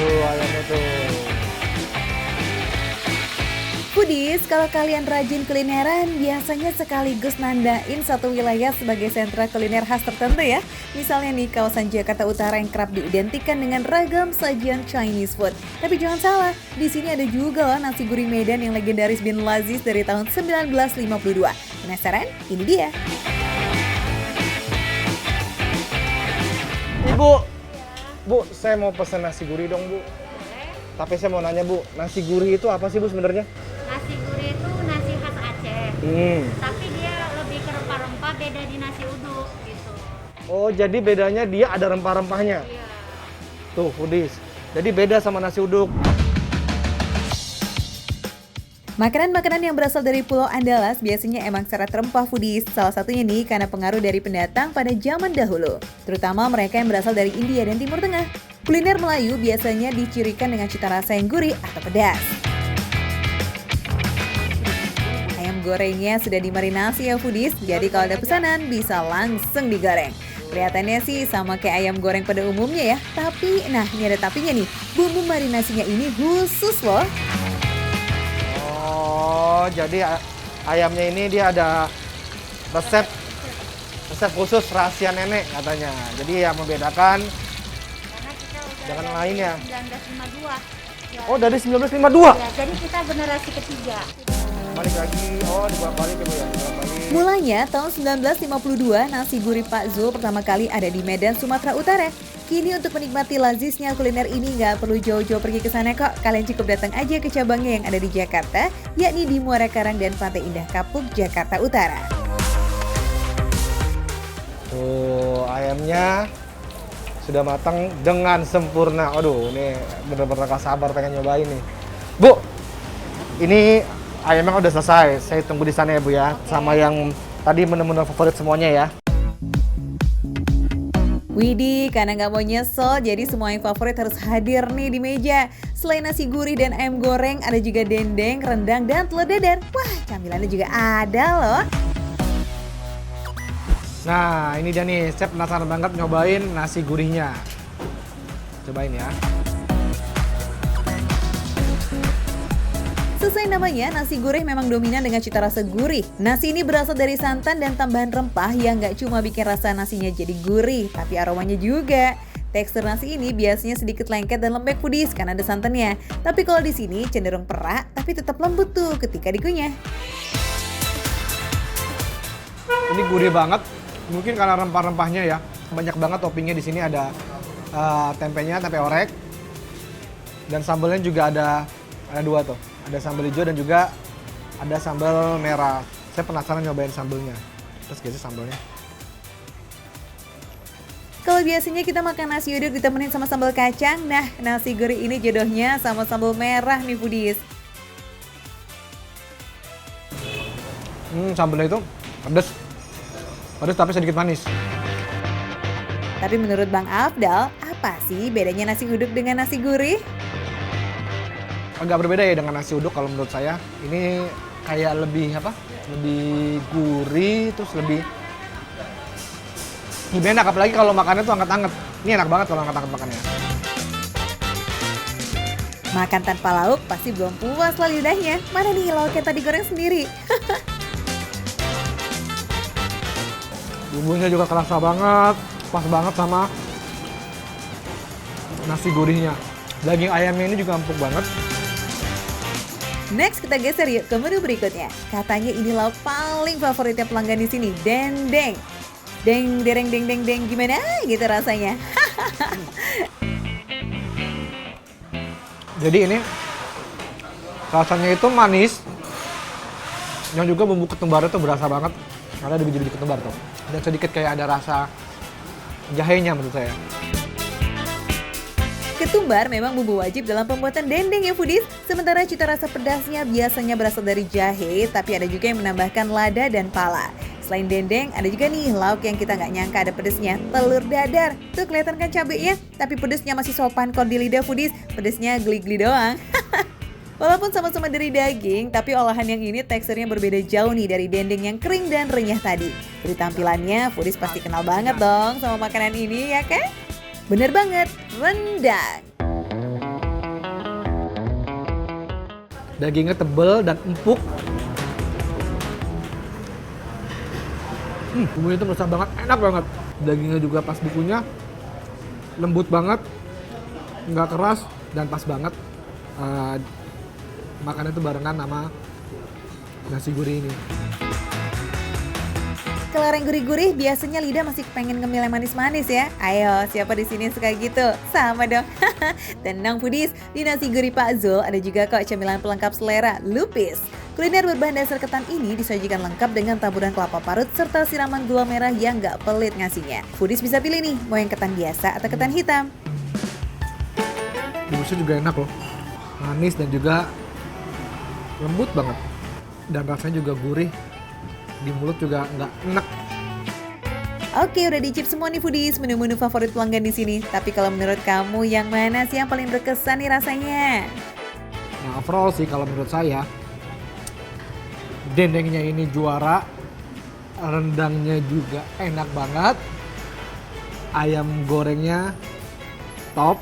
Tuh ayamnya tuh. Foodies, kalau kalian rajin kulineran, biasanya sekaligus nandain satu wilayah sebagai sentra kuliner khas tertentu ya. Misalnya nih, kawasan Jakarta Utara yang kerap diidentikan dengan ragam sajian Chinese food. Tapi jangan salah, di sini ada juga loh nasi gurih Medan yang legendaris bin Lazis dari tahun 1952. Penasaran? Ini dia. Ibu, Bu, saya mau pesan nasi gurih dong, Bu. Tapi saya mau nanya, Bu, nasi gurih itu apa sih, Bu, sebenarnya? Nasi gurih itu nasi khas Aceh, tapi dia lebih ke rempah-rempah, beda di nasi uduk gitu. Oh, jadi bedanya dia ada rempah-rempahnya. Iya. Tuh, foodies. Jadi beda sama nasi uduk. Makanan-makanan yang berasal dari Pulau Andalas biasanya emang syarat rempah foodies. Salah satunya nih karena pengaruh dari pendatang pada zaman dahulu. Terutama mereka yang berasal dari India dan Timur Tengah. Kuliner Melayu biasanya dicirikan dengan cita rasa yang gurih atau pedas. Ayam gorengnya sudah dimarinasi ya foodies, jadi kalau ada pesanan bisa langsung digoreng. Kelihatannya sih sama kayak ayam goreng pada umumnya ya. Tapi, nah ini ada tapinya nih, bumbu marinasinya ini khusus loh. Oh, jadi ayamnya ini dia ada resep khusus rahasia nenek katanya. Jadi yang membedakan Karena kita udah dengan dari lainnya. 1952. Ya. Oh, dari 1952. Ya, jadi kita generasi ketiga. Balik lagi. Oh, dibalik Ibu ya. Dibalik. Mulanya tahun 1952, nasi gurih Pak Zul pertama kali ada di Medan, Sumatera Utara. Kini untuk menikmati lazisnya kuliner ini nggak perlu jauh-jauh pergi ke sana kok. Kalian cukup datang aja ke cabangnya yang ada di Jakarta, yakni di Muara Karang dan Pantai Indah Kapuk, Jakarta Utara. Tuh, ayamnya sudah matang dengan sempurna. Aduh, ini bener-bener gak sabar pengen nyobain nih. Bu, ini ayamnya udah selesai. Saya tunggu di sana ya, Bu ya. Sama yang tadi menu-menu favorit semuanya ya. Widih, karena nggak mau nyesel, jadi semua yang favorit harus hadir nih di meja. Selain nasi gurih dan ayam goreng, ada juga dendeng, rendang, dan telur dadar. Wah, camilannya juga ada loh. Nah, ini dia nih. Saya penasaran banget nyobain nasi gurihnya. Cobain ya. Sesuai namanya, nasi gurih memang dominan dengan cita rasa gurih. Nasi ini berasal dari santan dan tambahan rempah yang nggak cuma bikin rasa nasinya jadi gurih, tapi aromanya juga. Tekstur nasi ini biasanya sedikit lengket dan lembek foodies karena ada santannya. Tapi kalau di sini cenderung perak, tapi tetap lembut tuh ketika dikunyah. Ini gurih banget. Mungkin karena rempah-rempahnya ya. Banyak banget toppingnya di sini ada tempenya, tempe orek. Dan sambalnya juga ada dua tuh. Ada sambal hijau dan juga ada sambal merah. Saya penasaran nyobain sambalnya. Terus gak sih sambalnya? Kalau biasanya kita makan nasi uduk ditemenin sama sambal kacang, nah nasi gurih ini jodohnya sama sambal merah nih foodies. Sambalnya itu pedes. Pedes tapi sedikit manis. Tapi menurut Bang Afdal, apa sih bedanya nasi uduk dengan nasi gurih? Agak berbeda ya dengan nasi uduk kalau menurut saya. Ini kayak lebih lebih gurih, terus lebih enak, apalagi kalau makannya tuh anget-anget. Ini enak banget kalau anget-anget makannya. Makan tanpa lauk pasti belum puas lah lidahnya. Mana nih lauknya tadi goreng sendiri? Bumbunya juga kerasa banget, pas banget sama nasi gurihnya. Daging ayamnya ini juga empuk banget. Next kita geser yuk ke menu berikutnya. Katanya ini lauk paling favoritnya pelanggan di sini, dendeng. Deng dereng deng deng deng gimana gitu rasanya. Jadi ini rasanya itu manis. Yang juga bumbu ketumbarnya tuh berasa banget. Karena ada biji-biji ketumbar tuh. Dan sedikit kayak ada rasa jahenya menurut saya. Ketumbar memang bumbu wajib dalam pembuatan dendeng ya foodies. Sementara cita rasa pedasnya biasanya berasal dari jahe, tapi ada juga yang menambahkan lada dan pala. Selain dendeng, ada juga nih lauk yang kita nggak nyangka ada pedesnya, telur dadar. Tuh kelihatan kan cabenya, tapi pedesnya masih sopan kok di lidah foodies. Pedesnya geli-geli doang. Walaupun sama-sama dari daging, tapi olahan yang ini teksturnya berbeda jauh nih dari dendeng yang kering dan renyah tadi. Dari tampilannya, foodies pasti kenal banget dong sama makanan ini ya kan? Bener banget, rendang. Dagingnya tebel dan empuk. Bumbunya itu meresap banget, enak banget. Dagingnya juga pas bukunya, lembut banget, nggak keras dan pas banget. Makannya itu barengan sama nasi gurih ini. Kelar yang gurih-gurih, biasanya lidah masih pengen ngemil yang manis-manis ya. Ayo, siapa di sini suka gitu? Sama dong. Tenang foodies, di nasi gurih Pak Zul ada juga kok cemilan pelengkap selera, lupis. Kuliner berbahan dasar ketan ini disajikan lengkap dengan taburan kelapa parut serta siraman gula merah yang gak pelit ngasihnya. Foodies bisa pilih nih, mau yang ketan biasa atau ketan hitam. Bungkusnya juga enak loh, manis dan juga lembut banget. Dan rasanya juga gurih, di mulut juga nggak enak. Oke, udah dicip semua nih foodies, menu-menu favorit pelanggan di sini. Tapi kalau menurut kamu yang mana sih yang paling berkesan nih rasanya? Nah, overall sih kalau menurut saya, dendengnya ini juara, rendangnya juga enak banget, ayam gorengnya top,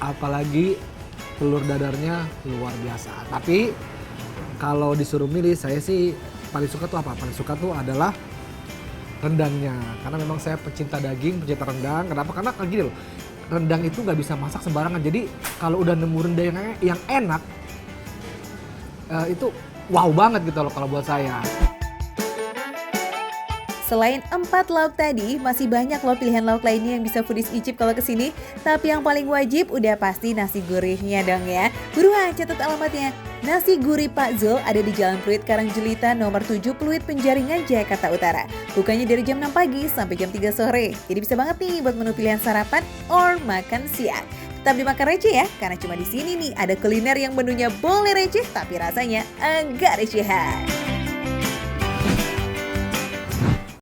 apalagi telur dadarnya luar biasa. Tapi kalau disuruh milih, saya sih paling suka tuh apa? Paling suka tuh adalah rendangnya. Karena memang saya pecinta daging, pecinta rendang. Kenapa? Karena kayak gini loh, rendang itu nggak bisa masak sembarangan. Jadi kalau udah nemu rendang yang enak, itu wow banget gitu loh kalau buat saya. Selain 4 lauk tadi, masih banyak loh pilihan lauk lainnya yang bisa foodies icip kalau kesini. Tapi yang paling wajib udah pasti nasi gurihnya dong ya. Buruan catat alamatnya. Nasi gurih Pak Zul ada di Jalan Pluit Karangjelita nomor 7 Pluit Penjaringan, Jakarta Utara. Bukanya dari jam 6 pagi sampai jam 3 sore. Jadi bisa banget nih buat menu pilihan sarapan or makan siang. Tetap dimakan receh ya, karena cuma di sini nih ada kuliner yang menunya boleh receh tapi rasanya enggak recehan.